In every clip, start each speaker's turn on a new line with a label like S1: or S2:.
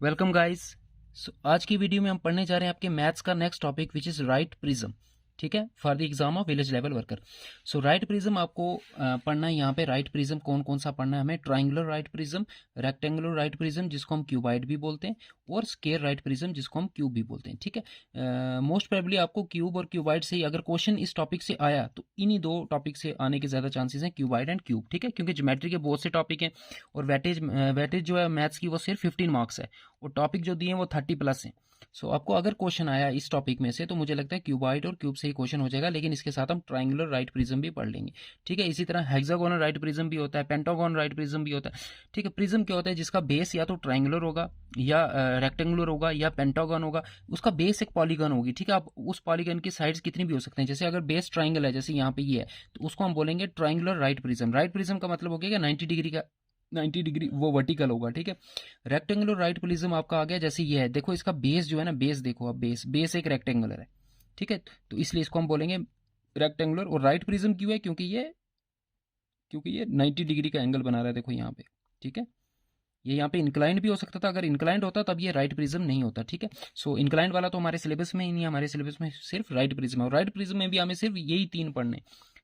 S1: Welcome guys. आज की video में हम पढ़ने जा रहे हैं आपके मैथ्स का next topic which is right prism. ठीक है, for the exam of village level worker. So right prism आपको पढ़ना है। यहाँ पे राइट प्रिज्म कौन कौन सा पढ़ना है हमें? Triangular right prism, rectangular right prism जिसको हम क्यूबाइड भी बोलते हैं, और स्क्वायर राइट प्रिज्म जिसको हम क्यूब भी बोलते हैं। ठीक है, मोस्ट प्रोबेबली आपको क्यूब और क्यूबाइड से ही अगर क्वेश्चन इस टॉपिक से आया तो इन्हीं दो टॉपिक से आने के ज़्यादा चांसेस हैं, क्यूबाइड एंड क्यूब। ठीक है, क्योंकि ज्योमेट्री के बहुत से टॉपिक हैं और वेटेज जो है मैथ्स की वो सिर्फ 15 मार्क्स है और टॉपिक जो दिए हैं वो 30+ हैं। सो आपको अगर क्वेश्चन आया इस टॉपिक में से तो मुझे लगता है क्यूबाइड और क्यूब से ही क्वेश्चन हो जाएगा, लेकिन इसके साथ हम ट्राइंगुलर राइट प्रिज्म भी पढ़ लेंगे। ठीक है, इसी तरह हेक्सागोनल राइट प्रिज्म भी होता है, पेंटागोन राइट प्रिज्म भी होता है। ठीक है, प्रिज्म क्या होता है? जिसका बेस या तो ट्राइंगुलर होगा या रेक्टेंगुलर होगा या पेंटागन होगा। उसका बेस एक पॉलीगन होगी। ठीक है, आप उस पॉलीगन की साइड्स कितनी भी हो सकते हैं। जैसे अगर बेस ट्राइंगल है, जैसे यहाँ पे ये है, तो उसको हम बोलेंगे triangular right prism. Right prism का मतलब हो गया 90 डिग्री का, 90 डिग्री वो वर्टिकल होगा। ठीक है, रेक्टेंगुलर राइट प्रिज्म आपका आ गया जैसे ये है। देखो इसका बेस जो है ना, बेस देखो, अब बेस एक रेक्टेंगुलर है। ठीक है, तो इसलिए इसको हम बोलेंगे रेक्टेंगुलर। और राइट प्रिज्म क्यों है? क्योंकि ये 90 डिग्री का एंगल बना रहा है, देखो यहाँ पे। ठीक है, ये यहाँ पे इंक्लाइंड भी हो सकता था, अगर इंक्लाइंड होता तब ये राइट प्रिज्म नहीं होता। ठीक है, सो इंक्लाइंड वाला तो हमारे सिलेबस में ही नहीं है, हमारे सिलेबस में सिर्फ राइट प्रिज्म है, और राइट प्रिज्म में भी हमें सिर्फ यही 3 पढ़ने।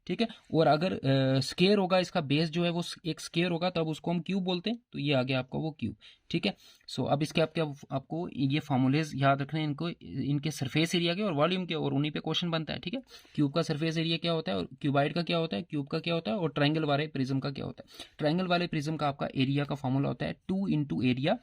S1: ठीक है, और अगर स्केयर होगा, इसका बेस जो है वो एक स्केयर होगा, तब उसको हम क्यूब बोलते हैं। तो ये आ गया आपका वो क्यूब। ठीक है, सो अब इसके आपको ये फॉर्मूलेज याद रखने हैं, इनको, इनके सरफेस एरिया के और वॉल्यूम के, और उन्हीं पे क्वेश्चन बनता है। ठीक है, क्यूब का सरफेस एरिया क्या होता है, और क्यूबाइड का क्या होता है, क्यूब का क्या होता है, और ट्राइंगल वाले प्रिज्म का क्या होता है। ट्राइंगल वाले प्रिज्म का आपका एरिया का फॉर्मूला होता है 2 इंटू एरिया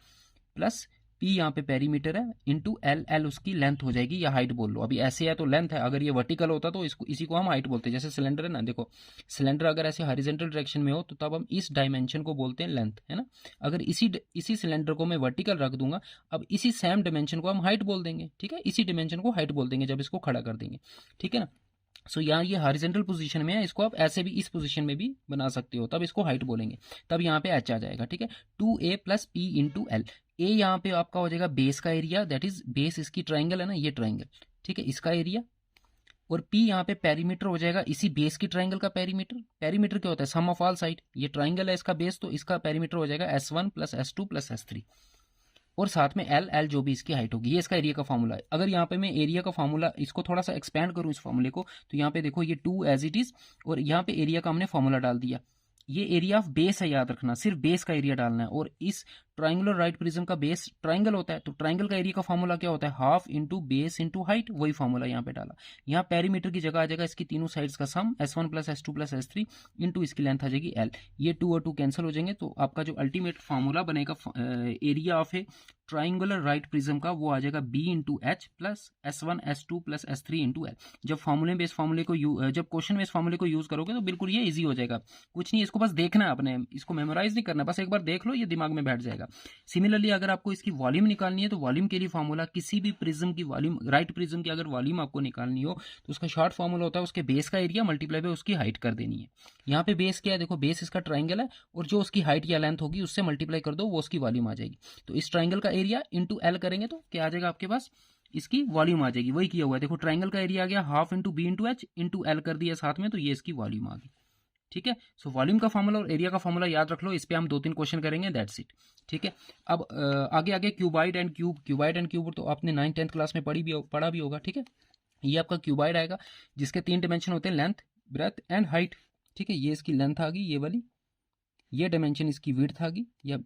S1: प्लस पी, यहाँ पे पेरीमीटर है, इंटू एल, एल उसकी लेंथ हो जाएगी या हाइट बोल लो। अभी ऐसे है तो लेंथ है, अगर ये वर्टिकल होता तो इसको, इसी को हम हाइट बोलते हैं। जैसे सिलेंडर है ना, देखो सिलेंडर अगर ऐसे हॉरिजॉन्टल डायरेक्शन में हो तो तब हम इस डायमेंशन को बोलते हैं लेंथ, है ना। अगर इसी सिलेंडर को मैं वर्टिकल रख दूंगा, अब इसी सेम डायमेंशन को हम हाइट बोल देंगे। ठीक है, इसी डायमेंशन को हाइट बोल देंगे जब इसको खड़ा कर देंगे। ठीक है ना। सो यहाँ ये हॉरिजॉन्टल पोजीशन में है, इसको आप ऐसे भी इस पोजीशन में भी बना सकते हो, तब इसको हाइट बोलेंगे। तब यहाँ पे एच आ जाएगा। ठीक है, 2a plus P into L. A यहाँ पे आपका हो जाएगा बेस का एरिया, दैट इज बेस इसकी ट्राइंगल है ना, ये ट्राइंगल। ठीक है, इसका एरिया। और पी यहाँ पे पेरीमीटर हो जाएगा इसी बेस की ट्राइंगल का पेरीमीटर। पेरीमीटर क्या होता है? सम ऑफ ऑल साइड। ये ट्राइंगल है इसका बेस, तो इसका पेरीमीटर हो जाएगा S1 plus S2 plus S3, और साथ में एल, एल जो भी इसकी हाइट होगी। ये इसका एरिया का फॉर्मूला है। अगर यहाँ पे मैं एरिया का फॉर्मूला इसको थोड़ा सा एक्सपेंड करूँ इस फॉर्मूले को, तो यहाँ पे देखो ये 2 एज इट इज, और यहाँ पे एरिया का हमने फॉर्मूला डाल दिया। ये एरिया ऑफ बेस है, याद रखना, सिर्फ बेस का एरिया डालना है। और इस ट्राइंगुलर राइट प्रिज्म का बेस ट्राइंगल होता है, तो ट्राइंगल का एरिया का फॉर्मूला क्या होता है? Half into base into height. वही फॉर्मूला यहाँ पे डाला। यहाँ पेरीमीटर की जगह आ जाएगा इसकी तीनों साइड्स का सम, S1 plus S2 plus S3 into इसकी लेंथ आ जाएगी L। ये 2 और 2 कैंसिल हो जाएंगे, तो आपका जो अल्टीमेट फॉर्मूला बनेगा area of a triangular right prism का, वो आ जाएगा B into h plus S1 S2 plus S3 into L. जब फॉर्मूले में इस फॉर्मूले को जब क्वेश्चन में इस फॉर्मूले को यूज करोगे तो बिल्कुल ये इजी हो जाएगा। कुछ नहीं, इसको बस देखना है आपने, इसको मेमोराइज नहीं करना, बस एक बार देख लो, ये दिमाग में बैठ जाएगा। सिमिलरली अगर आपको इसकी वॉल्यूम निकालनी है, तो वॉल्यूम के लिए फॉर्मूला, किसी भी प्रिज्म की वॉल्यूम, राइट प्रिज्म की अगर वॉल्यूम आपको निकालनी हो तो उसका शॉर्ट फॉर्मूला होता है उसके बेस का एरिया मल्टीप्लाई बाय उसकी हाइट कर देनी है। यहाँ पे बेस क्या है? देखो बेस इसका ट्राइंगल है, और जो उसकी हाइट या लेंथ होगी उससे मल्टीप्लाई कर दो, वो उसकी वॉल्यूम आ जाएगी। तो इस ट्राइंगल का एरिया इंटू एल करेंगे तो क्या आ जाएगा आपके पास? इसकी वॉल्यूम आ जाएगी। वही किया हुआ है, देखो ट्राइंगल का एरिया आ गया half into b into h into l कर दिया साथ में, तो ये इसकी वॉल्यूम आ गई। ठीक है, सो वॉल्यूम का फॉर्मूला और एरिया का फॉर्मूला याद रख लो, इस पे हम 2-3 क्वेश्चन करेंगे, दैट्स इट। ठीक है, अब आगे आगे cuboid and cube. Cuboid and cube तो आपने 9th-10th क्लास में पढ़ा भी होगा। ठीक है, ये आपका क्यूबाइड आएगा जिसके 3 डायमेंशन होते हैं, लेंथ, ब्रेथ एंड हाइट। ठीक है, ये इसकी लेंथ आ गई, ये वाली। ये डायमेंशन इसकी विड्थ आ गई, या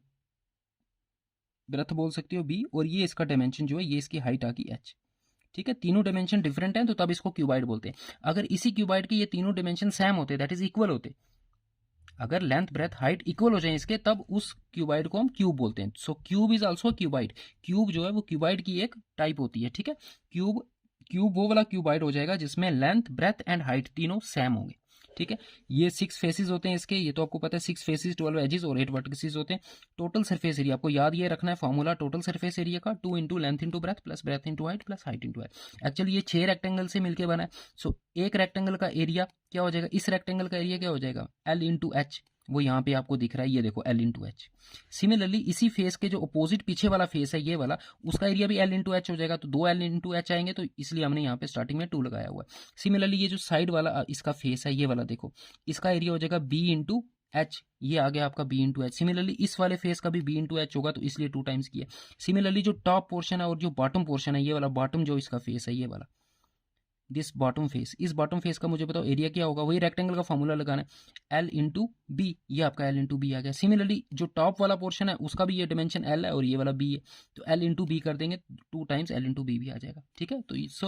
S1: ब्रेथ बोल सकते हो B, और ये इसका डायमेंशन जो है, ये इसकी हाइट आ गई H। ठीक है, तीनों डायमेंशन डिफरेंट हैं, तो तब इसको क्यूबाइड बोलते हैं। अगर इसी क्यूबाइड के ये तीनों डायमेंशन सेम होते, दैट इज इक्वल होते, अगर लेंथ ब्रेथ हाइट इक्वल हो जाए इसके, तब उस क्यूबाइड को हम क्यूब बोलते हैं। सो cube is also cuboid. Cube जो है वो क्यूबाइड की एक टाइप होती है। ठीक है, क्यूब क्यूब वो वाला क्यूबाइड हो जाएगा जिसमें लेंथ, ब्रेथ एंड हाइट तीनों सेम होंगे। ठीक है, ये 6 फेसेस होते हैं इसके, ये तो आपको पता है, 6 फेसेस, 12 एजेस और 8 वर्टिसेस होते हैं। टोटल सरफेस एरिया आपको याद ये रखना है फॉर्मूला टोटल सरफेस एरिया का, 2 into length into breath plus breadth into height plus height into height. Actually ये 6 रेक्टेंगल से मिलकर बना है। सो एक रेक्टेंगल का एरिया क्या हो जाएगा? इस रेक्टेंगल का एरिया क्या हो जाएगा? L into H. वो यहाँ पे आपको दिख रहा है, ये देखो L इंटू एच। सिमिलरली इसी फेस के जो अपोजिट पीछे वाला फेस है, ये वाला, उसका एरिया भी L इंटू एच हो जाएगा, तो 2 L इंटू एच आएंगे, तो इसलिए हमने यहाँ पे स्टार्टिंग में 2 लगाया हुआ है। सिमिलरली ये जो साइड वाला इसका फेस है, ये वाला देखो, इसका एरिया हो जाएगा B इंटू एच, ये आ गया आपका बी इंटू एच। सिमिलरली इस वाले फेस का भी बी इंटू एच होगा, तो इसलिए 2 टाइम्स किया। सिमिलरली जो टॉप पोर्शन है और जो बॉटम पोर्शन है, ये वाला बॉटम जो इसका फेस है, ये वाला दिस बॉटम फेस, इस बॉटम फेस का मुझे बताओ एरिया क्या होगा, वही रेक्टेंगल का फॉर्मूला लगाना है, एल इंटू बी, ये आपका एल इंटू बी आ गया। सिमिलरली जो टॉप वाला पोर्शन है उसका भी ये डिमेंशन एल है और ये वाला बी है, तो एल इंटू बी कर देंगे, 2 टाइम्स एल इंटू बी भी आ जाएगा। ठीक है, तो इस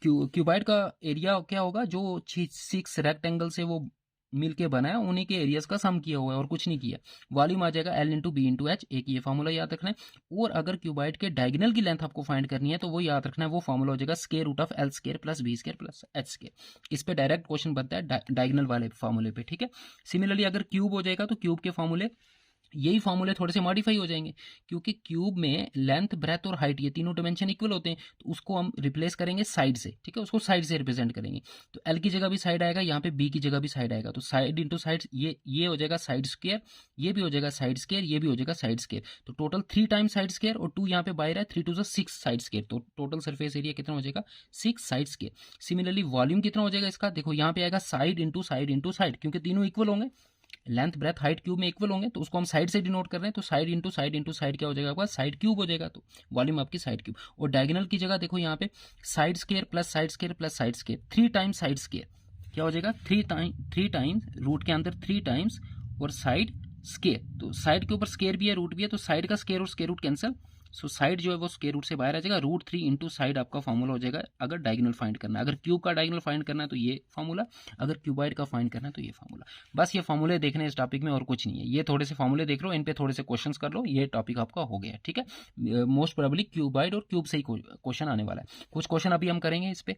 S1: क्यूबाइड का एरिया क्या होगा, जो 6 रेक्टेंगल से वो मिलके बना है उन्हीं के एरियाज का सम किया हुआ है और कुछ नहीं किया। वॉल्यूम आ जाएगा l into b into h, एक ये फॉर्मूला याद रखना है। और अगर क्यूबाइड के डायगोनल की लेंथ आपको फाइंड करनी है तो वो याद रखना है, वो फॉर्मूला हो जाएगा square root of l square plus b square plus h square. इस पे डायरेक्ट क्वेश्चन बनता है डायगोनल वाले फॉर्मूले पे। ठीक है, सिमिलरली अगर क्यूब हो जाएगा तो क्यूब के फॉर्मूले, यही फॉर्मूले थोड़े से मॉडिफाई हो जाएंगे, क्योंकि क्यूब में लेंथ, ब्रेथ और हाइट ये तीनों डायमेंशन इक्वल होते हैं, तो उसको हम रिप्लेस करेंगे साइड से। ठीक है, उसको साइड से रिप्रेजेंट करेंगे, तो एल की जगह भी साइड आएगा, यहाँ पे बी की जगह भी साइड आएगा, तो साइड इंटू साइड, ये हो जाएगा साइड स्क्वायर, ये भी हो जाएगा साइड स्क्वायर, ये भी हो जाएगा साइड स्क्वायर, तो टोटल 3 टाइम्स साइड स्क्वायर और 2 यहाँ पे बाहर है, 3 टू 6 साइड स्क्वायर, तो टोटल सरफेस एरिया कितना हो जाएगा 6 साइड स्क्वायर। सिमिलरली वॉल्यूम कितना हो जाएगा इसका, देखो यहाँ पे आएगा side into side into side, क्योंकि तीनों इक्वल होंगे, लेंथ ब्रेथ हाइट क्यूब में इक्वल होंगे, तो उसको हम साइड से डिनोट कर रहे हैं, तो side into side into side क्या हो जाएगा आपका, साइड क्यूब हो जाएगा, तो वॉल्यूम आपकी साइड क्यूब। और डायगोनल की जगह देखो यहाँ पे side square plus side square plus side square, 3 times side square क्या हो जाएगा, 3 टाइम्स रूट के अंदर 3 टाइम्स और साइड स्क्वायर, तो साइड के ऊपर स्क्वायर भी है रूट भी है, तो साइड का स्क्वायर और square root cancel, so side जो है वो स्क्वायर रूट से बाहर आ जाएगा, √3 इंटू साइड आपका फॉर्मूला हो जाएगा अगर डायगोनल फाइंड करना है। अगर क्यूब का डायगोनल फाइंड करना है तो ये फॉर्मूला, अगर क्यूबाइड का फाइंड करना है तो ये फॉर्मूला। बस ये फॉर्मूले देखने इस टॉपिक में और कुछ नहीं है, ये थोड़े से फॉर्मूले देख लो, इन पे थोड़े से क्वेश्चंस कर लो, ये टॉपिक आपका हो गया। ठीक है, मोस्ट प्रोबेबली क्यूबाइड और क्यूब से ही क्वेश्चन आने वाला है। कुछ क्वेश्चन अभी हम करेंगे इस पे।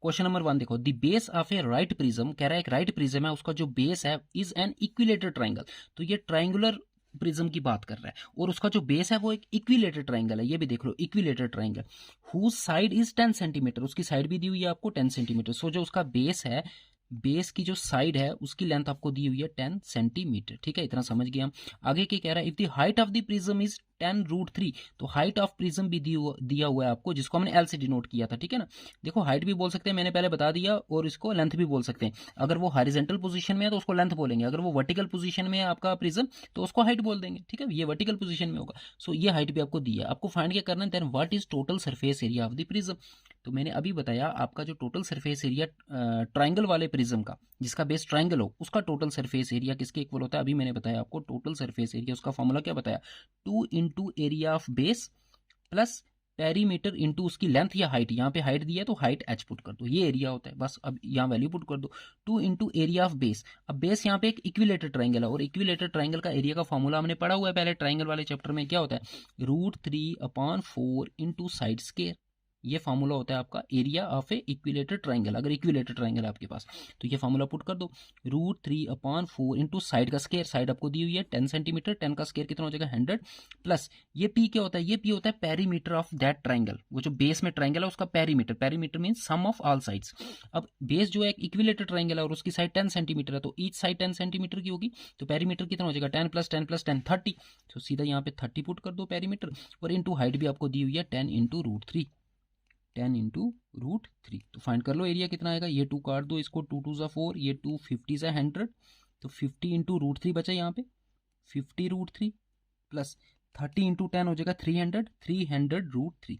S1: क्वेश्चन नंबर 1 देखो, the base of A right prism, कह रहा है एक राइट प्रिज्म है, उसका जो बेस है इज एन इक्विलेटरल ट्राइंगल, तो ये ट्राइंगुलर प्रिज्म की बात कर रहा है, और उसका जो बेस है वो एक इक्विलेटरल ट्राइंगल है, ये भी देख लो equilateral triangle, whose side is 10 centimetre, उसकी साइड भी दी हुई है आपको 10 सेंटीमीटर। सो जो उसका बेस है, बेस की जो साइड है उसकी लेंथ आपको दी हुई है 10 सेंटीमीटर। ठीक है, इतना समझ गए हम। आगे क्या कह रहा है, if the height of the prism is 10√3, तो हाइट ऑफ प्रिज्म भी दिया हुआ है आपको, जिसको हमने एल से डिनोट किया था। ठीक है ना, देखो हाइट भी बोल सकते हैं, मैंने पहले बता दिया, और इसको लेंथ भी बोल सकते हैं। अगर वो हॉरिजॉन्टल पोजीशन में है तो उसको लेंथ बोलेंगे, अगर वो वर्टिकल पोजीशन में है आपका प्रिज्म तो उसको हाइट बोल देंगे। ठीक है, ये वर्टिकल पोजीशन में होगा। सो ये हाइट भी आपको दी है, आपको फाइंड क्या करना है, then what is total surface area of the prism. तो मैंने अभी बताया आपका जो टोटल सरफेस एरिया ट्राइंगल वाले प्रिज्म का, जिसका बेस ट्राइंगल हो, उसका टोटल सरफेस एरिया किसके इक्वल होता है, अभी मैंने बताया आपको टोटल सरफेस एरिया, उसका फॉर्मूला क्या बताया, 2 into area of base plus perimeter into उसकी लेंथ या हाइट, यहाँ पे हाइट दी है तो हाइट h पुट कर दो, ये एरिया होता है, बस अब यहाँ वैल्यू पुट कर दो, 2 इंटू एरिया ऑफ बेस। अब बेस यहाँ पे एक इक्विलेटर ट्राइंगल है, और इक्विलेटर ट्राइंगल का एरिया का फॉर्मूला हमने पढ़ा हुआ है पहले ट्राइंगल वाले चैप्टर में, क्या होता है, √3/4 इंटू साइड स्क्वायर, ये फॉर्मूला होता है आपका area of A equilateral triangle. अगर इक्विलेटर ट्राइंगल है आपके पास तो ये फॉर्मूला पुट कर दो, √3/4 इंटू साइड का स्क्वायर, साइड आपको दी हुई है 10 सेंटीमीटर, 10 का स्क्वायर कितना हो जाएगा 100, प्लस ये पी क्या होता है, ये पी होता है पेरीमीटर ऑफ दैट ट्राइंगल, वो जो बेस में ट्राइंगल है उसका perimeter, perimeter mean sum of all sides. अब बेस जो है एक इक्विलेटर ट्राइंगल है और उसकी साइड 10 सेंटीमीटर है, तो ईच साइड 10 सेंटीमीटर की होगी, तो पेरीमीटर कितना हो जाएगा 10 + 10 + 10 30, तो सीधा यहाँ पे 30 पुट कर दो पेरीमीटर, और इंटू हाइट भी आपको दी हुई है 10 इंटू √3, 10 इंटू √3, तो फाइंड कर लो एरिया कितना आएगा, ये 2 काट दो, इसको 2 2 4, ये 2 50 से 100, तो 50 इंटू √3 बचा यहाँ पे 50√3 प्लस 30 इंटू 10 हो जाएगा 300 √3,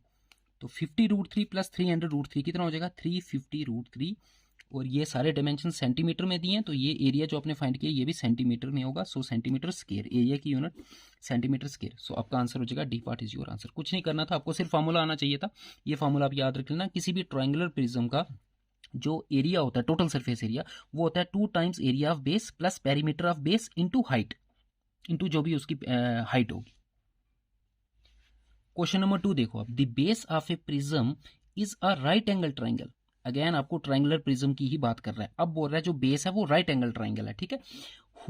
S1: तो 50√3 प्लस 300 √3 कितना हो जाएगा 350 √3, और ये सारे डायमेंशन सेंटीमीटर में दिए हैं, तो ये एरिया जो आपने फाइंड किया ये भी सेंटीमीटर में होगा, सो सेंटीमीटर स्क्वायर, एरिया की यूनिट सेंटीमीटर स्क्वायर। सो आपका आंसर हो जाएगा D part is your answer. कुछ नहीं करना था आपको, सिर्फ फार्मूला आना चाहिए था, ये फार्मूला आप याद रख लेना। किसी भी ट्रायंगुलर प्रिज्म का जो एरिया होता है टोटल सरफेस एरिया, वो होता है 2 times area of base plus perimeter of base into height, into जो भी उसकी हाइट होगी। क्वेश्चन नंबर 2 देखो आप, the base of a prism is a right angle triangle, again आपको ट्राइंगुलर प्रिज्म की ही बात कर रहा है। अब बोल रहा है जो बेस है वो राइट एंगल ट्राइंगल है, ठीक है।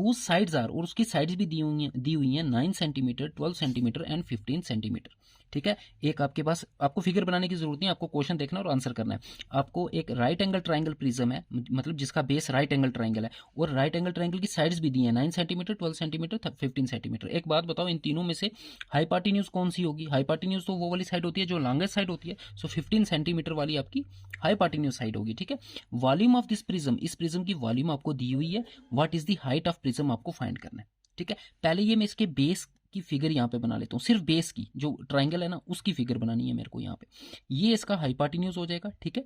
S1: हुज साइड्स आर, और उसकी साइड्स भी दी हुई हैं 9 सेंटीमीटर, 12 सेंटीमीटर एंड 15 सेंटीमीटर। ठीक है, एक आपके पास, आपको फिगर बनाने की जरूरत नहीं, आपको क्वेश्चन देखना और आंसर करना है। आपको एक राइट एंगल ट्राइंगल प्रिज्म है, मतलब जिसका बेस राइट एंगल ट्राइंगल है, और राइट एंगल ट्राइंगल की साइड्स भी दी हैं 9 सेंटीमीटर, 12 सेंटीमीटर, 15 सेंटीमीटर। एक बात बताओ, इन तीनों में से हाइपार्टिन्यूज कौन सी होगी? हाइपार्टिन्यूज तो वो वाली साइड होती है जो लॉन्गेस्ट साइड होती है, सो 15 सेंटीमीटर वाली आपकी हाइपार्टिन्यूज साइड होगी। ठीक है, वॉल्यूम ऑफ दिस प्रिज्म, इस प्रिज्म की वॉल्यूम आपको दी हुई है। What is the height of prism आपको फाइंड करना है। ठीक है, पहले ये मैं इसके बेस की फिगर यहाँ पे बना लेता हूँ, सिर्फ बेस की, जो ट्राइंगल है ना उसकी फिगर बनानी है मेरे को यहाँ पे। ये इसका हाइपार्टिन्यूज हो जाएगा। ठीक है,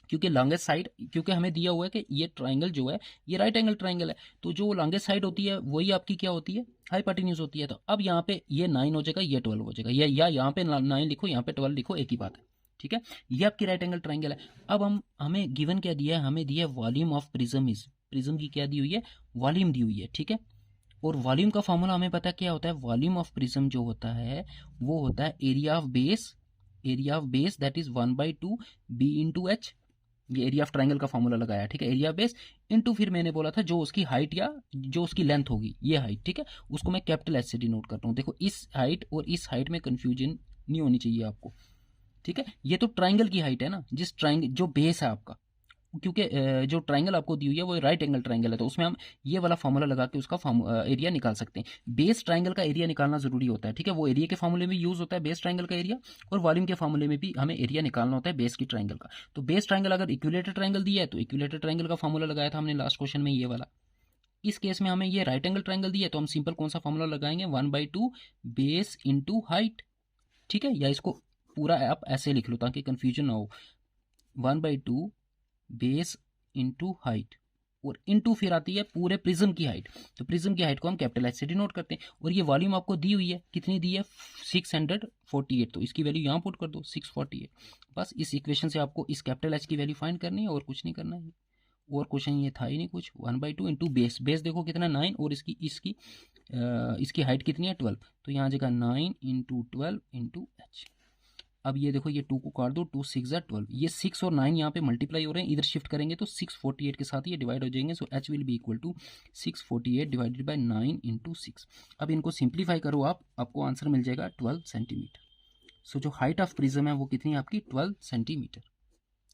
S1: क्योंकि लॉन्गेस्ट साइड, क्योंकि हमें दिया हुआ है कि ये ट्राइंगल जो है ये राइट एंगल ट्राइंगल है, तो जो लॉन्गेस्ट साइड होती है वही आपकी क्या होती है? हाइपार्टिन्यूज होती है। तो अब यहाँ पे ये 9 हो जाएगा, ये 12 हो जाएगा, या यहाँ पे 9 लिखो, यहाँ पे 12 लिखो, एक ही बात है। ठीक है, ये आपकी राइट एंगल ट्राइंगल है। अब हमें गिवन क्या दिया है? हमें दिया है volume of prism is, prism की क्या दी हुई है? वॉल्यूम दी हुई है। ठीक है, और वॉल्यूम का फॉर्मूला हमें पता क्या होता है? वॉल्यूम ऑफ प्रिज्म जो होता है वो होता है area of base, area of base that is 1/2 b into h. ये एरिया ऑफ ट्राइंगल का फॉर्मूला लगाया। ठीक है, एरिया बेस इनटू, फिर मैंने बोला था जो उसकी हाइट या जो उसकी लेंथ होगी, ये हाइट। ठीक है, उसको मैं कैपिटल एच से डिनोट करता हूँ। देखो, इस हाइट और इस हाइट में कंफ्यूजन नहीं होनी चाहिए आपको। ठीक है, ये तो ट्राइंगल की हाइट है ना, जिस ट्राइंगल जो बेस है आपका, क्योंकि जो ट्राइंगल आपको दी हुई है वो राइट एंगल ट्राइंगल है, तो उसमें हम ये वाला फॉर्मूला लगा के उसका एरिया निकाल सकते हैं। बेस ट्राइंगल का एरिया निकालना जरूरी होता है। ठीक है, वो एरिया के फॉर्मूले में यूज होता है बेस ट्राइंगल का एरिया, और वॉल्यूम के फॉर्मूले में भी हमें एरिया निकालना होता है बेस की ट्राइंगल का। तो बेस ट्राइंगल अगर इक्विलेटर ट्राइंगल दिया है तो इक्विलेटर ट्राइंगल का फॉर्मूला लगाया था हमने लास्ट क्वेश्चन में, ये वाला। इस केस में हमें ये राइट एंगल ट्राइंगल दिया है, तो हम सिंपल कौन सा फॉर्मूला लगाएंगे? 1/2 बेस इंटू हाइट। ठीक है, या इसको पूरा आप ऐसे लिख लो ताकि कंफ्यूजन ना हो। 1/2 बेस इंटू हाइट, और इंटू फिर आती है पूरे प्रिज्म की हाइट, तो प्रिज्म की हाइट को हम कैपिटल एच से डिनोट करते हैं। और ये वॉल्यूम आपको दी हुई है, कितनी दी है? 648, तो इसकी वैल्यू यहाँ पुट कर दो 648। बस इस इक्वेशन से आपको इस कैपिटल एच की वैल्यू फाइंड करनी है, और कुछ नहीं करना है। और क्वेश्चन ये था ही नहीं कुछ। 1/2 इंटू बेस, बेस देखो कितना 9, और इसकी हाइट कितनी है? 12, तो यहाँ जगह 9 इंटू 12 इंटू एच। अब ये देखो, ये 2 को काट दो, 2 6 12, ये 6 और 9 यहाँ पे मल्टीप्लाई हो रहे हैं, इधर शिफ्ट करेंगे तो 648 के साथ ये डिवाइड हो जाएंगे। So h will be equal to 648 divided by 9 into 6। अब इनको सिंप्लीफाई करो आप, आपको आंसर मिल जाएगा 12 सेंटीमीटर। सो जो हाइट ऑफ प्रिज्म है वो कितनी है आपकी? 12 सेंटीमीटर।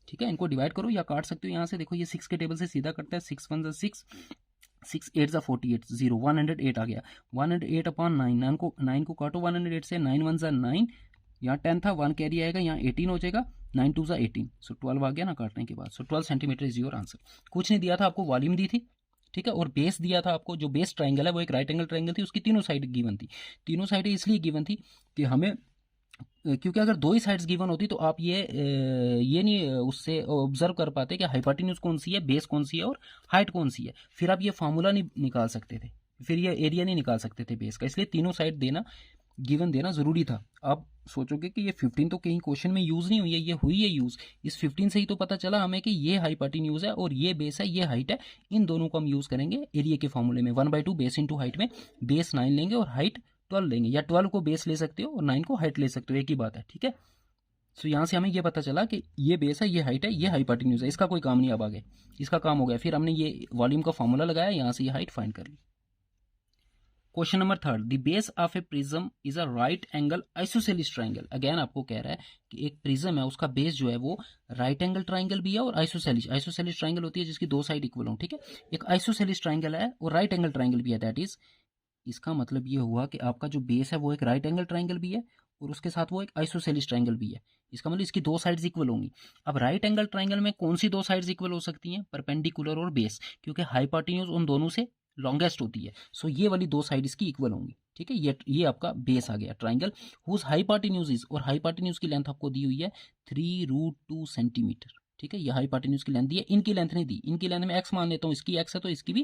S1: ठीक है, इनको डिवाइड करो या काट सकते हो यहाँ से। देखो, ये 6 के टेबल से सीधा करता है, 6 1 6, 6 8 48, 0 108 आ गया। 108 अपॉन 9, 9 को काटो 108 से, 9 1 9, यहाँ 10 था, 1 कैरी आएगा, यहाँ 18 हो जाएगा, 9 2 18, सो 12 आ गया ना काटने के बाद। सो 12 सेंटीमीटर इज योर आंसर। कुछ नहीं दिया था आपको, वॉल्यूम दी थी। ठीक है, और बेस दिया था आपको। जो बेस ट्राइंगल है वो एक राइट एंगल ट्राइंगल थी, उसकी तीनों साइड गिवन थी। तीनों साइडें इसलिए गिवन थी कि हमें, क्योंकि अगर दो ही साइड्स गिवन होती तो आप ये नहीं उससे ऑब्जर्व कर पाते कि हाइपोटेन्यूज कौन सी है, बेस कौन सी है और हाइट कौन सी है। फिर आप ये फार्मूला नहीं निकाल सकते थे, फिर ये एरिया नहीं निकाल सकते थे बेस का। इसलिए तीनों साइड देना, गिवन देना जरूरी था। आप सोचोगे कि ये 15 तो कहीं क्वेश्चन में यूज नहीं हुई है, ये हुई है यूज। इस 15 से ही तो पता चला हमें कि ये हाइपोटेन्यूज है और ये बेस है, ये हाइट है। इन दोनों को हम यूज करेंगे एरिया के फॉर्मूले में। 1/2 बेस इंटू हाइट में बेस 9 लेंगे और हाइट 12 लेंगे, या 12 को बेस ले सकते हो और 9 को हाइट ले सकते हो, एक ही बात है। ठीक है, सो यहाँ से हमें ये पता चला कि ये बेस है, ये हाइट है, ये हाइपोटेन्यूज है। इसका कोई काम नहीं अब आगे, इसका काम हो गया। फिर हमने ये वॉल्यूम का फॉर्मूला लगाया, यहाँ से ये हाइट फाइंड कर ली। Question number 3, the base of a prism is a right angle isosceles triangle. Again आपको कह रहा है कि एक प्रिज्म है, उसका बेस जो है वो राइट एंगल ट्राइंगल भी है और आइसोसेलिस। आइसोसेलिस ट्राइंगल होती है जिसकी दो साइड इक्वल हो। ठीक है, एक आइसोसेलिस ट्राइंगल है और राइट एंगल ट्राइंगल भी है। दैट इज, इसका मतलब ये हुआ कि आपका जो बेस है वो एक राइट एंगल ट्राइंगल भी है और उसके साथ वो एक आइसोसेलिस ट्राइंगल भी है। इसका मतलब इसकी दो साइड्स इक्वल होंगी। अब राइट एंगल ट्राइंगल में कौन सी दो साइड्स इक्वल हो सकती हैं? परपेंडिकुलर और बेस, क्योंकि हाइपोटेन्यूज उन दोनों से लॉन्गेस्ट होती है। सो ये वाली दो साइड इसकी इक्वल होंगी। ठीक है, ये आपका बेस आ गया ट्राइंगल हुज हाइपोटेन्यूज इज, और हाइपोटेन्यूज की लेंथ आपको दी हुई है 3√2 सेंटीमीटर। ठीक है, ये हाइपोटेन्यूज की लेंथ दी है, इनकी लेंथ नहीं दी। इनकी लेंथ में एक्स मान लेता हूँ, इसकी एक्स है तो इसकी भी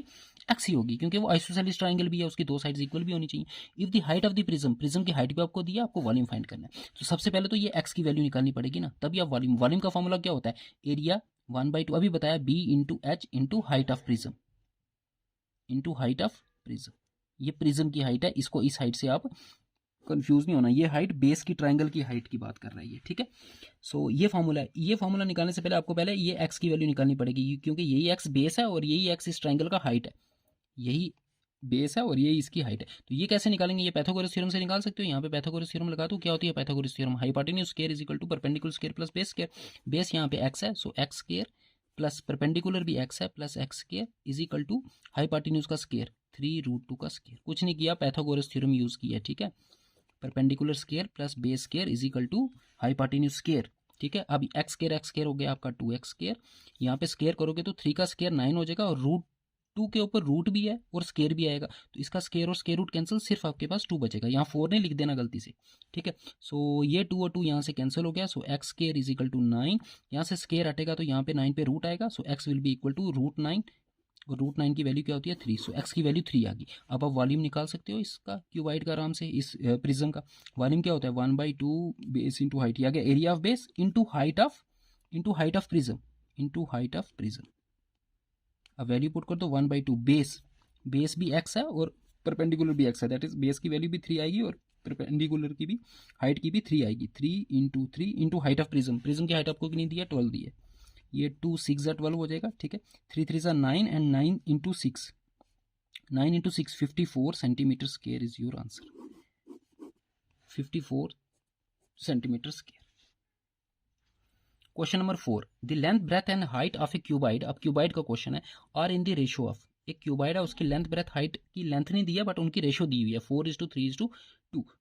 S1: एक्स ही होगी, क्योंकि वो आइसोसेलिस ट्राइंगल भी है, उसकी दो साइड्स इक्वल भी होनी चाहिए। If the height of the prism, prism की हाइट भी आपको दिया, आपको वॉल्यूम फाइंड करना है। तो सबसे पहले तो ये एक्स की वैल्यू निकालनी पड़ेगी ना, तभी आप वॉल्यूम। वॉल्यूम का फॉर्मूला क्या होता है? एरिया 1/2, अभी बताया, b into h into height of prism, into height of prism. ये प्रिज्म की हाइट है, इसको इस हाइट से आप कंफ्यूज नहीं होना। ये हाइट बेस की ट्राइंगल की हाइट की बात कर रही है। ठीक है, सो ये फॉर्मूला है। ये फॉर्मूला निकालने से पहले आपको पहले ये एक्स की वैल्यू निकालनी पड़ेगी, क्योंकि यही एक्स बेस है और यही एक्स इस ट्राइंगल का हाइट है। यही बेस है और ये इसकी हाइट है। तो ये कैसे निकालेंगे, ये पाइथागोरस थ्योरम से निकाल सकते हो। यहाँ पे पाइथागोरस थ्योरम लगा दो, क्या होती है Pythagoras theorem, hypotenuse square is equal to perpendicular square plus base square. Base यहाँ पे एक्स है, so x square plus perpendicular भी एक्स है plus x square is equal to hypotenuse का स्क्वायर 3√2 का स्क्वायर। कुछ नहीं किया, पाइथागोरस थ्योरम यूज किया, ठीक है। Perpendicular square plus base square is equal to hypotenuse square, ठीक है। अब एक्स स्क्वायर हो गया आपका 2x स्क्वायर, यहाँ पे स्क्वायर करोगे तो 3 का स्क्वायर 9 हो जाएगा और √2 के ऊपर रूट भी है और स्क्वायर भी आएगा, तो इसका स्क्वायर और स्क्वायर रूट कैंसिल, सिर्फ आपके पास 2 बचेगा। यहाँ 4 नहीं लिख देना गलती से, ठीक है। सो ये 2 और 2 यहाँ से कैंसिल हो गया, so x square is equal to 9, यहाँ से स्क्वायर हटेगा तो यहाँ पे 9 पे रूट आएगा, so x will be equal to √9 और √9 की वैल्यू क्या होती है 3, सो एक्स की वैल्यू 3 आ गई। अब आप वॉल्यूम निकाल सकते हो इसका क्यूबाइड का आराम से। इस प्रिज्म का वॉल्यूम क्या होता है 1/2 बेस इंटू हाइट, ये आ गया area of base into height of prism into height of prism. अब वैल्यू पुट कर दो 1/2 बेस भी एक्स है और परपेंडिकुलर भी एक्स है, दैट इज बेस की वैल्यू भी 3 आएगी और परपेंडिकुलर की भी हाइट की भी 3 आएगी। 3 इंटू हाइट ऑफ प्रिज्म की हाइट आपको कितनी दी है 12 दी है, ये 2 6 12 हो जाएगा, ठीक है। 3 3 9 and 9 into 6 54 centimetre square is your answer, 54 centimetre square. Question number 4, the length breadth and height of a cuboid, अब क्यूबाइड का क्वेश्चन है, और इन द रेशियो ऑफ, एक क्यूबाइड है उसकी लेंथ ब्रेथ हाइट की लेंथ नहीं दी है बट उनकी रेशियो दी हुई है 4:3:2।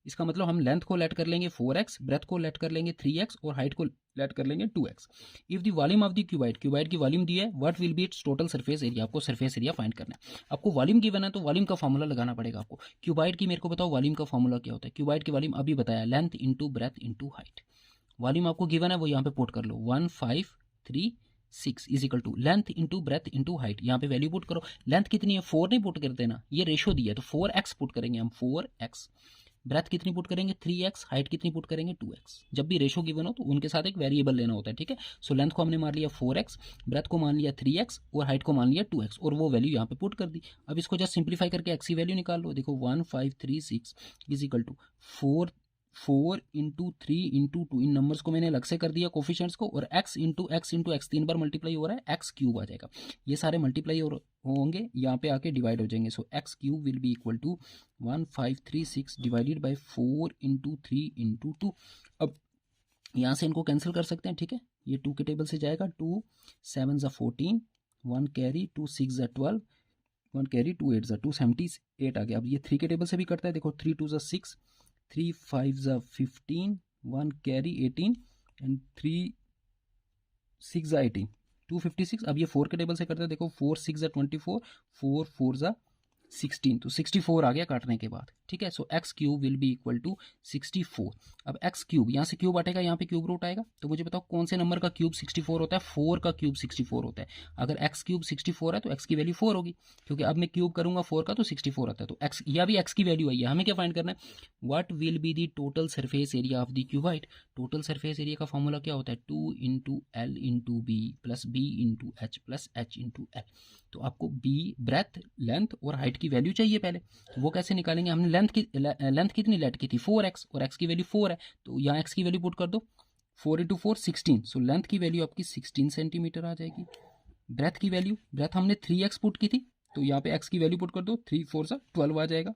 S1: इसका मतलब हम लेंथ को लेट कर लेंगे 4x, ब्रेथ को लेट कर लेंगे 3x और हाइट को लेट कर लेंगे 2x। If the volume of the cuboid की वॉल्यूम दी है, what will B it's total surface area, आपको सरफेस एरिया फाइंड करना है। आपको वॉल्यूम गिवन है तो वॉल्यूम का फॉर्मूला लगाना पड़ेगा आपको। क्यूबाइड की मेरे को बताओ वॉल्यूम का फॉर्मूला क्या होता है। क्यूबाइड की वॉल्यूम अभी बताया, length into breadth into height. Volume आपको गिवन है वो यहाँ पे पुट कर लो 1536 is equal to length into breadth into height, यहाँ पे वैल्यू पुट करो। लेंथ कितनी है 4 नहीं पुट कर देना, ये रेशियो दी है तो 4x पुट करेंगे हम, 4x। ब्रेथ कितनी पुट करेंगे 3x, हाइट कितनी पुट करेंगे 2x। जब भी रेशियो गिवन हो तो उनके साथ एक वेरिएबल लेना होता है, ठीक है। सो लेंथ को हमने मान लिया 4x, ब्रेथ को मान लिया 3x और हाइट को मान लिया 2x और वो वैल्यू यहाँ पे पुट कर दी। अब इसको जस्ट सिंप्लीफाई करके x की वैल्यू निकाल लो, देखो 1536 is equal to 4 into 3 into 2, इन नंबर्स को मैंने अलग से कर दिया कोफिशिएंट्स को, और x इंटू x 3 बार मल्टीप्लाई हो रहा है, x क्यूब आ जाएगा। ये सारे मल्टीप्लाई होंगे यहाँ पे आके डिवाइड हो जाएंगे, so x cube will be equal to 1536 divided by 4 into 3 into 2। अब यहाँ से इनको कैंसिल कर सकते हैं, ठीक है। ये 2 के टेबल से जाएगा, 2 7 14, 1 कैरी, 2 6 12, 1 कैरी, 2 8 278 आ गया। अब ये 3 के टेबल से भी करता है, देखो 3 2 6, 3 5 15, 1 कैरी 18 एंड 3 6 18, 256। अब ये 4 के टेबल से करते हैं, देखो 4 6 24, 4 4 16, तो 64 आ गया काटने के बाद, ठीक है। So x cube will be equal to 64। अब एक्स क्यूब यहाँ से क्यूब हटेगा, यहाँ पे क्यूब रूट आएगा, तो मुझे बताओ कौन से नंबर का क्यूब 64 होता है। 4 का क्यूब 64 होता है। अगर एक्स क्यूब 64 है तो एक्स की वैल्यू 4 होगी, क्योंकि अब मैं क्यूब करूंगा 4 का तो 64 आता है, तो एक्स या भी एक्स की वैल्यू आई है। हमें क्या फाइंड करना है, what will be the total surface area of the cuboid. Total surface area का फॉर्मूला क्या होता है 2 into l into b plus b into h plus h into l. तो आपको बी ब्रेथ लेंथ और हाइट की वैल्यू चाहिए पहले, तो वो कैसे निकालेंगे। हमने लेंथ कितनी लेट की थी 4x और x की वैल्यू 4 है, तो यहाँ x की वैल्यू पुट कर दो 4 इंटू 4 16, सो लेंथ की वैल्यू आपकी 16 सेंटीमीटर आ जाएगी। ब्रेथ की वैल्यू, ब्रेथ हमने 3x पुट की थी, तो यहाँ पे x की वैल्यू पुट कर दो 3 4 12 आ जाएगा।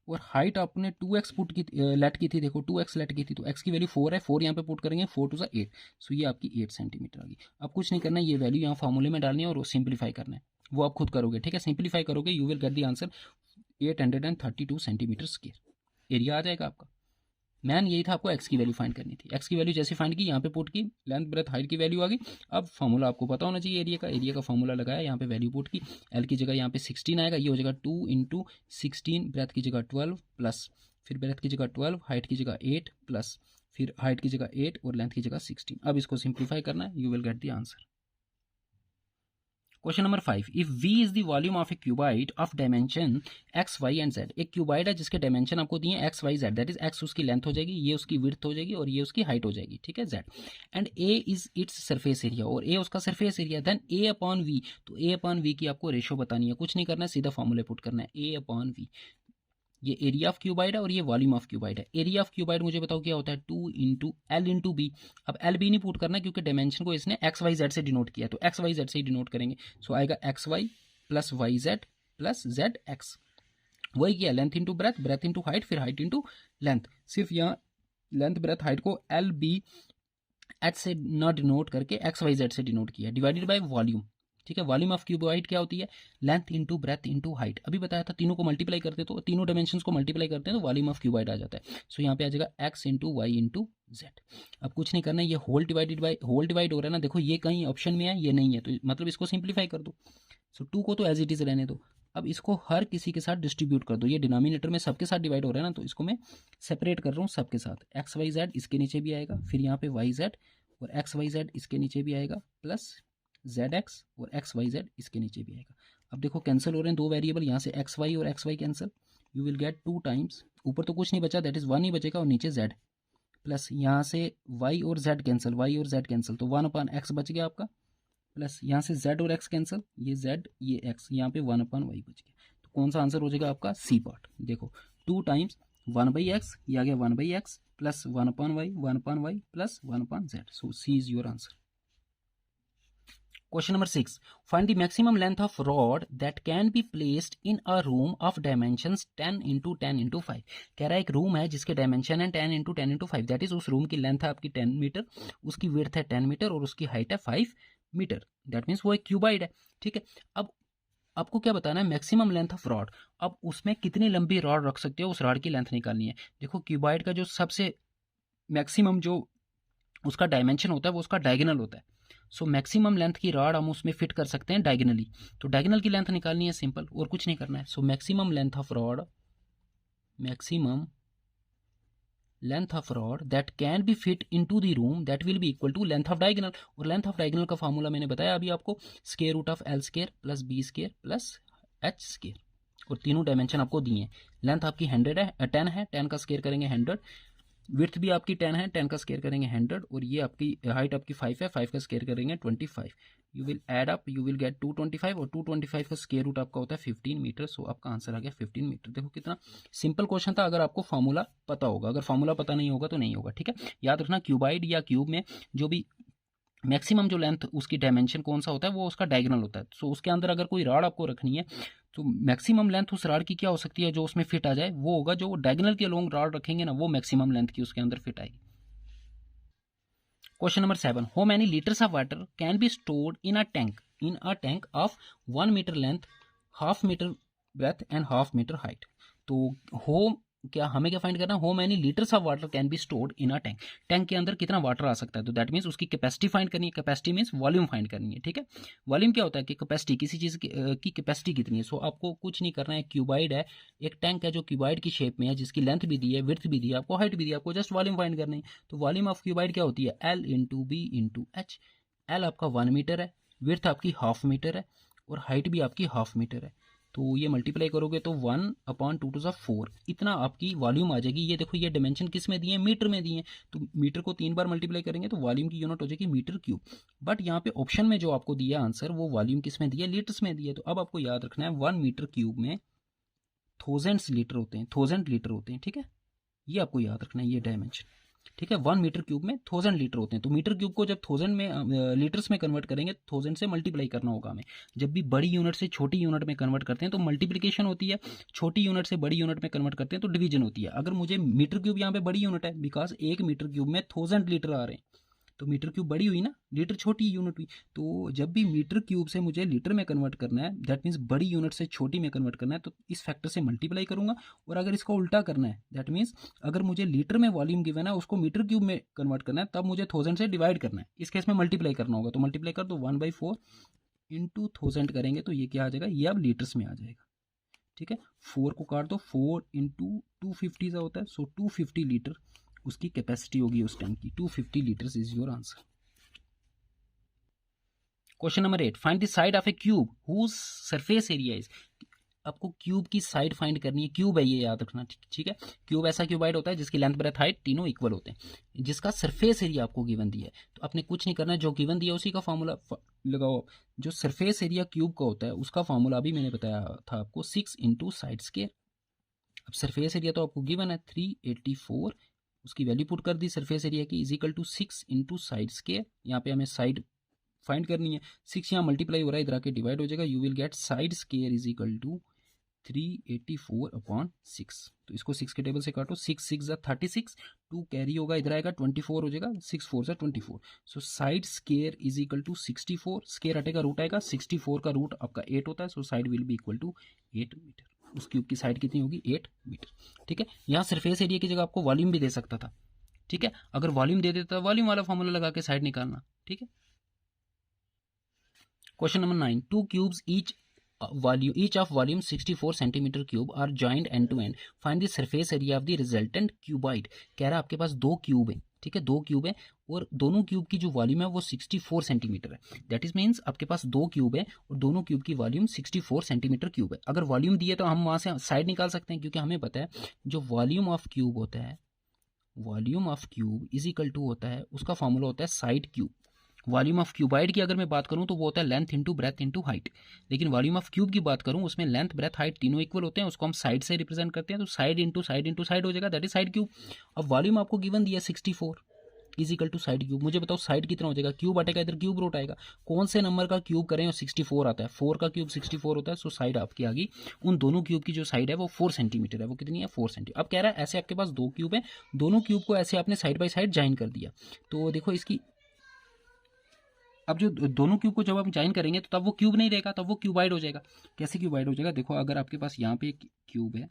S1: और हाइट आपने 2x पुट की लेट की थी, देखो 2x लेट की थी, तो x की वैल्यू 4 है, 4 यहाँ पे पुट करेंगे 4 2 8, सो ये आपकी 8 सेंटीमीटर आ गई। अब कुछ नहीं करना है, ये वैल्यू यहाँ फार्मूले में डालनी है और सिंप्लीफाई करना है, वो आप खुद करोगे, ठीक है। सिंप्लीफाई करोगे you will get the answer 832 centimetre square area आ जाएगा आपका। मैन यही था, आपको एक्स की वैल्यू फाइंड करनी थी। एक्स की वैल्यू जैसे फाइंड की, यहाँ पे पुट की, लेंथ ब्रेथ हाइट की वैल्यू आ गई। अब फॉर्मूला आपको पता होना चाहिए एरिया का फॉर्मूला लगाया, यहाँ पे वैल्यू पुट की, एल की जगह यहाँ पे 16 आएगा, ये हो जाएगा 2 इंटू 16, ब्रेथ की जगह 12 प्लस फिर ब्रेथ की जगह 12, हाइट की जगह 8 प्लस फिर हाइट की जगह 8 और लेंथ की जगह 16। अब इसको सिंप्लीफाई करना है, you will get the answer. Question number 5, if v is the volume of a cuboid of dimension x y and z। एक क्यूबाइड है जिसके डायमेंशन आपको दिए x y z, that is x उसकी लेंथ हो जाएगी, ये उसकी विड्थ हो जाएगी और ये उसकी हाइट हो जाएगी, ठीक है, z। And a is it's surface area, और a उसका surface area, then a upon v, तो a अपॉन v की आपको रेशियो बतानी है, कुछ नहीं करना है, सीधा फॉर्मूले पुट करना है, a अपॉन v। ये एरिया ऑफ क्यूबाइड है और ये वॉल्यूम ऑफ क्यूबाइड है। एरिया ऑफ क्यूबाइड मुझे बताओ क्या होता है 2 इंटू एल इंटू बी। अब एल बी नहीं पुट करना क्योंकि डायमेंशन को इसने एक्स वाई जेड से डिनोट किया, तो एक्स वाई जेड से ही डिनोट करेंगे। सो आएगा x y plus y z plus z x. वही किया, length into breadth, breadth into height, फिर हाइट इंटू लेंथ। सिर्फ यहाँ लेंथ ब्रेथ हाइट को एल बी एच से ना डिनोट करके एक्स वाई जेड से डिनोट किया, डिवाइडेड बाय वॉल्यूम। ठीक है, वॉल्यूम ऑफ क्यूबॉइड क्या होती है, length into breadth into height. अभी बताया था तीनों को मल्टीप्लाई करते तो तीनों डायमेंशंस को मल्टीप्लाई करते हैं तो वॉल्यूम ऑफ क्यूबॉइड आ जाता है। सो यहाँ पे आ जाएगा x into y into z. अब कुछ नहीं करना है, ये whole divided by whole divide हो रहा है ना, देखो ये कहीं ऑप्शन में है, ये नहीं है, तो मतलब इसको सिंप्लीफाई कर दो। सो 2 को तो एज इट इज रहने दो। अब इसको हर किसी के साथ डिस्ट्रीब्यूट कर दो, ये डिनोमिनेटर में सबके साथ डिवाइड हो रहा है ना, तो इसको मैं सेपरेट कर रहा हूँ सबके साथ। एक्स वाई जेड इसके नीचे भी आएगा, फिर यहाँ पे वाई जेड और एक्स वाई जेड इसके नीचे भी आएगा, प्लस जेड एक्स और एक्स वाई जेड इसके नीचे भी आएगा। अब देखो कैंसिल हो रहे हैं दो वेरिएबल, यहाँ से एक्स वाई और x y cancel, you will get 2 times, ऊपर तो कुछ नहीं बचा, दैट इज 1 ही बचेगा और नीचे जेड, प्लस यहाँ से वाई और जेड कैंसिल, वाई और जेड कैंसिल, तो 1/x बच गया आपका, प्लस यहाँ से z और x कैंसिल, ये z ये x, यहाँ पे 1/y बच गया। तो कौन सा आंसर हो जाएगा आपका, सी पार्ट। देखो 2 टाइम्स 1/x, ये आ गया 1/x plus 1/y, 1/y plus 1/z। So c is your answer. Question number 6, find the maximum length of rod that can be placed in a room of dimensions 10 × 10 × 5। कह रहा है एक room है जिसके dimension है 10 × 10 × 5, दैट इज उस room की length है आपकी 10 मीटर, उसकी विड्थ है 10 मीटर और उसकी हाइट है 5 मीटर, दैट मीन्स वो एक क्यूबाइड है। ठीक है, अब आपको क्या बताना है, मैक्सिमम लेंथ ऑफ रॉड। अब उसमें कितनी लंबी रॉड रख सकते हो, उस रॉड की लेंथ निकालनी है। देखो क्यूबाइड का जो सबसे मैक्सिमम जो उसका डायमेंशन होता है वो उसका डायगोनल होता है। सो मैक्सिमम लेंथ की रॉड हम उसमें फिट कर सकते हैं डायगोनली, तो डायगोनल की लेंथ निकालनी है, सिंपल, और कुछ नहीं करना है। So maximum length of rod, maximum length of rod that can be fit into the room that will be equal to length of diagonal. और लेंथ ऑफ डायगोनल का फार्मूला मैंने बताया अभी आपको, square root of l square plus b square plus h square, और तीनों dimension आपको दिए हैं। लेंथ आपकी 100 है, 10 है, 10 का स्क्वायर करेंगे 100, विड्थ भी आपकी 10 है, 10 का स्क्वायर करेंगे 100, और ये आपकी हाइट आपकी 5 है, 5 का स्क्वायर करेंगे 25। You will add up, you will gate 225, और 225 का स्क्वायर रूट आपका होता है 15 मीटर। सो आपका आंसर आ गया 15 मीटर। देखो कितना सिंपल क्वेश्चन था, अगर आपको फॉर्मूला पता होगा, अगर फॉर्मूला पता नहीं होगा तो नहीं होगा। ठीक है, याद रखना क्यूबाइड या क्यूब में जो भी मैक्सिमम जो लेंथ उसकी डायमेंशन कौन सा होता है वो उसका डायगोनल होता है। सो उसके अंदर अगर कोई रॉड आपको रखनी है तो मैक्सिमम लेंथ उस रॉड की क्या हो सकती है जो उसमें फिट आ जाए, वो होगा जो डायगोनल के अलोंग रॉड रखेंगे ना, वो मैक्सिमम लेंथ की उसके अंदर फिट आएगी। Question number 7, how many litres of water can be stored in a tank of 1 metre length, half metre breadth and half metre height. तो हो क्या हमें क्या फाइंड करना है, how many litres of water can be stored in a tank, tank के अंदर कितना वाटर आ सकता है, तो दैट मीन्स उसकी कैपेसिटी फाइंड करनी है। कैपेसिटी मीन्स वॉल्यूम फाइंड करनी है। ठीक है, वॉल्यूम क्या होता है कि कैपेसिटी, किसी चीज़ की कैपेसिटी कितनी है। सो आपको कुछ नहीं करना है, क्यूबाइड है, एक टैंक है जो क्यूबाइड की शेप में है, जिसकी लेंथ भी दी है, विड्थ भी दी है, आपको हाइट भी दी है, आपको जस्ट वॉल्यूम फाइंड करनी है। तो वॉल्यूम ऑफ क्यूबाइड क्या होती है, l into b into h. L आपका 1 मीटर है, विड्थ आपकी हाफ मीटर है, और हाइट भी आपकी हाफ मीटर है। तो ये मल्टीप्लाई करोगे तो 1/2 4, इतना आपकी वॉल्यूम आ जाएगी। ये देखो ये डायमेंशन किस में दिए हैं, मीटर में दिए हैं, तो मीटर को 3 बार मल्टीप्लाई करेंगे तो वॉल्यूम की यूनिट हो जाएगी मीटर क्यूब। बट यहाँ पे ऑप्शन में जो आपको दिया आंसर वो वॉल्यूम किस में दिया, लीटर्स में दिया। तो अब आपको याद रखना है 1 मीटर क्यूब में 1000 लीटर होते हैं, 1000 लीटर होते हैं। ठीक है, ये आपको याद रखना है, ये डायमेंशन। ठीक है, 1 मीटर क्यूब में 1000 लीटर होते हैं, तो मीटर क्यूब को जब 1000 में लीटर्स में कन्वर्ट करेंगे, 1000 से मल्टीप्लाई करना होगा हमें। जब भी बड़ी यूनिट से छोटी यूनिट में कन्वर्ट करते हैं तो मल्टीप्लिकेशन होती है, छोटी यूनिट से बड़ी यूनिट में कन्वर्ट करते हैं तो डिवीजन होती है। अगर मुझे मीटर क्यूब यहाँ पे बड़ी यूनिट है, बिकॉज 1 मीटर क्यूब में 1000 लीटर आ रहे हैं, तो मीटर क्यूब बड़ी हुई ना, लीटर छोटी यूनिट हुई। तो जब भी मीटर क्यूब से मुझे लीटर में कन्वर्ट करना है, दैट मीन्स बड़ी यूनिट से छोटी में कन्वर्ट करना है, तो इस फैक्टर से मल्टीप्लाई करूंगा। और अगर इसको उल्टा करना है, दैट मीन्स अगर मुझे लीटर में वॉल्यूम गिवन है उसको मीटर क्यूब में कन्वर्ट करना है, तब मुझे 1000 से डिवाइड करना है, इस केस में मल्टीप्लाई करना होगा। तो मल्टीप्लाई कर दो 1/4 इंटू 1000 करेंगे तो ये क्या आ जाएगा, ये अब लीटर्स में आ जाएगा। ठीक है, 4 को काट दो, 4 इंटू 250 का होता है, सो 250 लीटर उसकी कैपेसिटी होगी उस टैंक की, 250 litres is your answer. Question number 8, find the side of a cube whose surface area is. आपको क्यूब की साइड फाइंड करनी है, क्यूब है ये याद रखना। ठीक है, क्यूब ऐसा क्यूबाइड होता है जिसकी लेंथ ब्रेथ हाइट तीनों इक्वल होते हैं, जिसका सरफेस एरिया आपको गिवन दिया है। तो आपने कुछ नहीं करना है, जो गिवन दिया है उसी का फॉर्मूला लगाओ। जो सरफेस एरिया क्यूब का होता है उसका फॉर्मूला अभी मैंने बताया था आपको, 6 इंटू साइड स्क्वायर। अब सरफेस एरिया तो आपको गिवन है 384, उसकी वैल्यू पुट कर दी सरफेस एरिया की, is equal to 6 into side square. यहाँ पे हमें साइड फाइंड करनी है। 6 यहाँ मल्टीप्लाई हो रहा है, इधर आके डिवाइड हो जाएगा, you will get side square is equal to 384/6। तो इसको 6 के टेबल से काटो, 6 6 36, 2 कैरी होगा, इधर आएगा 24 हो जाएगा, 6 4 24। So side square is equal to 64, square हटेगा रूट आएगा, 64 का रूट आपका 8 होता है, so side will be equal to 8 metre. उस क्यूब की साइड कितनी होगी? 8 मीटर। ठीक है, यहाँ सरफेस एरिया की जगह आपको वॉल्यूम भी दे सकता था। ठीक है, अगर वॉल्यूम दे देता वॉल्यूम वाला फॉर्मूला लगा के साइड निकालना। ठीक है, question number 9, 2 cubes each of volume 64 centimeter cube are joined end to end, find the surface area of the resultant cuboid। कह रहा है आपके पास दो क्यूब है। ठीक है, दो क्यूब है और दोनों क्यूब की जो वॉल्यूम है वो 64 सेंटीमीटर है। दैट इज मीन्स आपके पास दो क्यूब है और दोनों क्यूब की वॉल्यूम 64 सेंटीमीटर क्यूब है। अगर वॉल्यूम दिए तो हम वहां से साइड निकाल सकते हैं, क्योंकि हमें पता है जो वॉल्यूम ऑफ क्यूब होता है, volume of cube is equal to होता है, उसका फॉर्मूला होता है side cube. Volume of cuboid की अगर मैं बात करूं तो वो होता है length into breadth into height, लेकिन वॉल्यूम ऑफ क्यूब की बात करूं उसमें लेंथ ब्रेथ हाइट तीनों इक्वल होते हैं, उसको हम साइड से रिप्रेजेंट करते हैं, तो side into side into side हो जाएगा, दैट इज साइड क्यूब। अब वॉल्यूम आपको गिवन दिया 64 is equal to side cube. मुझे बताओ साइड कितना हो जाएगा? क्यूब हटेगा, इधर क्यूब रूट आएगा, कौन से नंबर का क्यूब करें और 64 आता है? 4 का क्यूब 64 होता है, सो साइड आपकी आ गई। उन दोनों क्यूब की जो साइड है वो 4 सेंटीमीटर है, वो कितनी है? 4 सेंटीमीटर। अब कह रहा है ऐसे आपके पास दो क्यूब है, दोनों क्यूब को ऐसे आपने साइड बाई साइड ज्वाइन कर दिया, तो देखो इसकी अब जो दोनों क्यूब को जब आप ज्वाइन करेंगे तो तब वो क्यूब नहीं रहेगा, तब वो क्यूबाइड हो जाएगा। कैसे क्यूबाइड हो जाएगा? देखो अगर आपके पास यहाँ पे एक क्यूब है,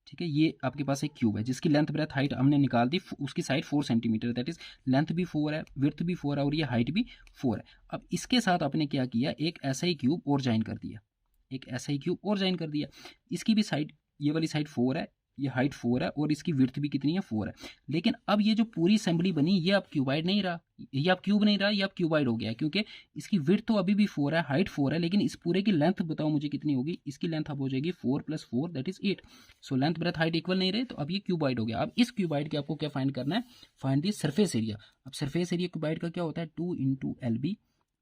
S1: ठीक है, ये आपके पास एक क्यूब है जिसकी लेंथ ब्रेथ हाइट हमने निकाल दी, उसकी side 4 centimetre, that is length भी 4 है, विड्थ भी 4 है और ये हाइट भी 4 है। अब इसके साथ आपने क्या किया? एक ऐसा ही क्यूब और ज्वाइन कर दिया, एक ऐसा ही क्यूब और ज्वाइन कर दिया। इसकी भी साइड, ये वाली साइड 4 है, ये हाइट 4 है और इसकी विड्थ भी कितनी है? 4 है। लेकिन अब ये जो पूरी असेंबली बनी ये अब क्यूबाइड नहीं रहा, ये अब क्यूब नहीं रहा, ये अब क्यूबाइड हो गया, क्योंकि इसकी विड्थ तो अभी भी 4 है, हाइट 4 है, लेकिन इस पूरे की लेंथ बताओ मुझे कितनी होगी? इसकी लेंथ अब हो जाएगी 4 + 4 that is 8। So length breadth height equal नहीं रहे, तो अब ये क्यूबाइड हो गया। अब इस क्यूबाइड के आपको क्या फाइंड करना है? Find the surface area. अब सरफेस एरिया क्यूबाइड का क्या होता है? 2 × LB।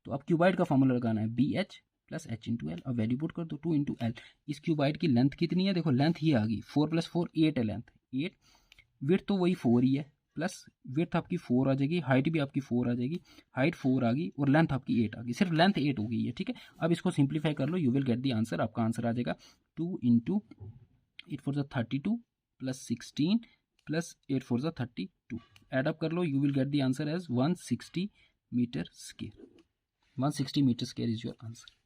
S1: तो अब क्यूबाइड का फॉर्मूला लगाना है BH + H × L। अब वैल्यू पुट कर दो, 2 × L। इस क्यूबाइड की लेंथ कितनी है? देखो लेंथ ये आ गई, 4 + 4 8 है लेंथ, 8। विड्थ तो वही 4 ही है, प्लस विड्थ आपकी 4 आ जाएगी, हाइट भी आपकी 4 आ जाएगी, हाइट 4 आ गई और लेंथ आपकी 8 आ गई, सिर्फ लेंथ 8 हो गई है। ठीक है, अब इसको सिंप्लीफाई कर लो, you will get the answer. आपका आंसर आ जाएगा 2 × 8 4 32 + 16 + 8 4 32। एडअप कर लो, you will get the answer as 160 metre square. 160 metre square is your answer.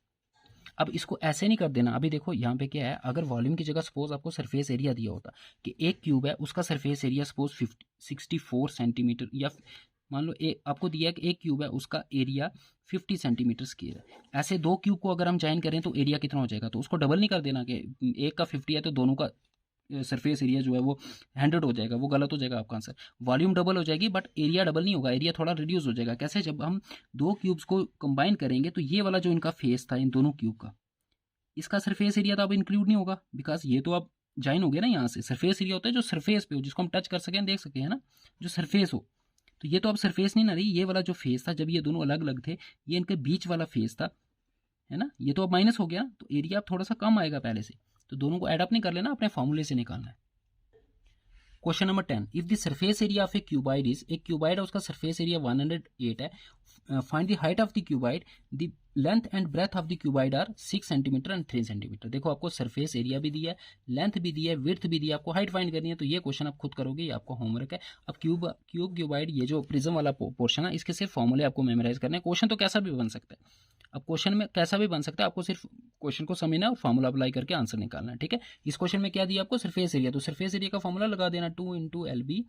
S1: अब इसको ऐसे नहीं कर देना। अभी देखो यहाँ पे क्या है, अगर वॉल्यूम की जगह सपोज आपको सरफेस एरिया दिया होता कि एक क्यूब है उसका सरफेस एरिया सपोज 64 सेंटीमीटर, या मान लो आपको दिया है कि एक क्यूब है उसका एरिया 50 सेंटीमीटर स्क्वायर है, ऐसे दो क्यूब को अगर हम ज्वाइन करें तो एरिया कितना हो जाएगा? तो उसको डबल नहीं कर देना कि एक का 50 है तो दोनों का सरफेस एरिया जो है वो 100 हो जाएगा, वो गलत हो जाएगा आपका आंसर। वॉल्यूम डबल हो जाएगी बट एरिया डबल नहीं होगा, एरिया थोड़ा रिड्यूस हो जाएगा। कैसे? जब हम दो क्यूब्स को कंबाइन करेंगे तो ये वाला जो इनका फेस था इन दोनों क्यूब का, इसका सरफेस एरिया तो अब इंक्लूड नहीं होगा, बिकॉज ये तो अब ज्वाइन हो गया ना। यहाँ से सरफेस एरिया होता है जो सरफेस पे हो, जिसको हम टच कर सकें, देख सके, है ना, जो सरफेस हो। तो ये तो अब सरफेस नहीं ना रही, ये वाला जो फेस था जब ये दोनों अलग अलग थे, ये इनके बीच वाला फेस था, है ना, ये तो अब माइनस हो गया, तो एरिया अब थोड़ा सा कम आएगा पहले से। तो दोनों को एडअप नहीं कर लेना, अपने फॉर्मूले से निकालना है। Question number 10, if the surface area of a cuboid is, एक क्यूबाइड है उसका सरफेस एरिया 108 है, find the height of the cuboid, the length and breadth of the cuboid are 6 centimetre and 3 centimetre. देखो आपको सरफेस एरिया भी दिया है, length भी दिया है, विड्थ भी दिया है, आपको हाइट फाइंड करनी है, तो ये क्वेश्चन आप खुद करोगे, ये आपका होमवर्क है। अब क्यूबाइड ये जो प्रिज्म वाला पोर्शन है इसके सिर्फ फॉर्मूले आपको मेमोराइज करने हैं। क्वेश्चन तो कैसा भी बन सकता है, अब क्वेश्चन में कैसा भी बन सकता है, आपको सिर्फ क्वेश्चन को समझना है और फॉर्मूला अप्लाई करके आंसर निकालना है। ठीक है, इस क्वेश्चन में क्या दिया आपको? सरफेस एरिया, तो सरफेस एरिया का फॉर्मूला लगा देना, 2 × LB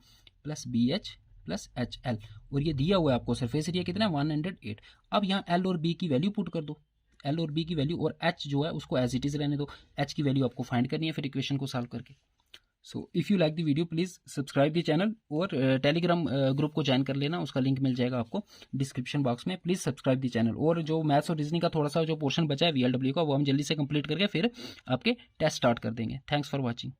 S1: + BH + HL, और ये दिया हुआ है आपको सरफेस एरिया कितना है? 108। अब यहाँ L और B की वैल्यू पुट कर दो, L और B की वैल्यू, और H जो है उसको एज इट इज रहने दो, H की वैल्यू आपको फाइंड करनी है फिर इक्वेशन को सॉल्व करके। So if you like the video please subscribe the channel, और टेलीग्राम ग्रुप को ज्वाइन कर लेना, उसका लिंक मिल जाएगा आपको डिस्क्रिप्शन बॉक्स में। प्लीज़ सब्सक्राइब द चैनल, और जो मैथ्स और रीजनिंग का थोड़ा सा जो पोर्शन बचा है VLW का, वो हम जल्दी से कंप्लीट करके फिर आपके टेस्ट स्टार्ट कर देंगे। Thanks for watching.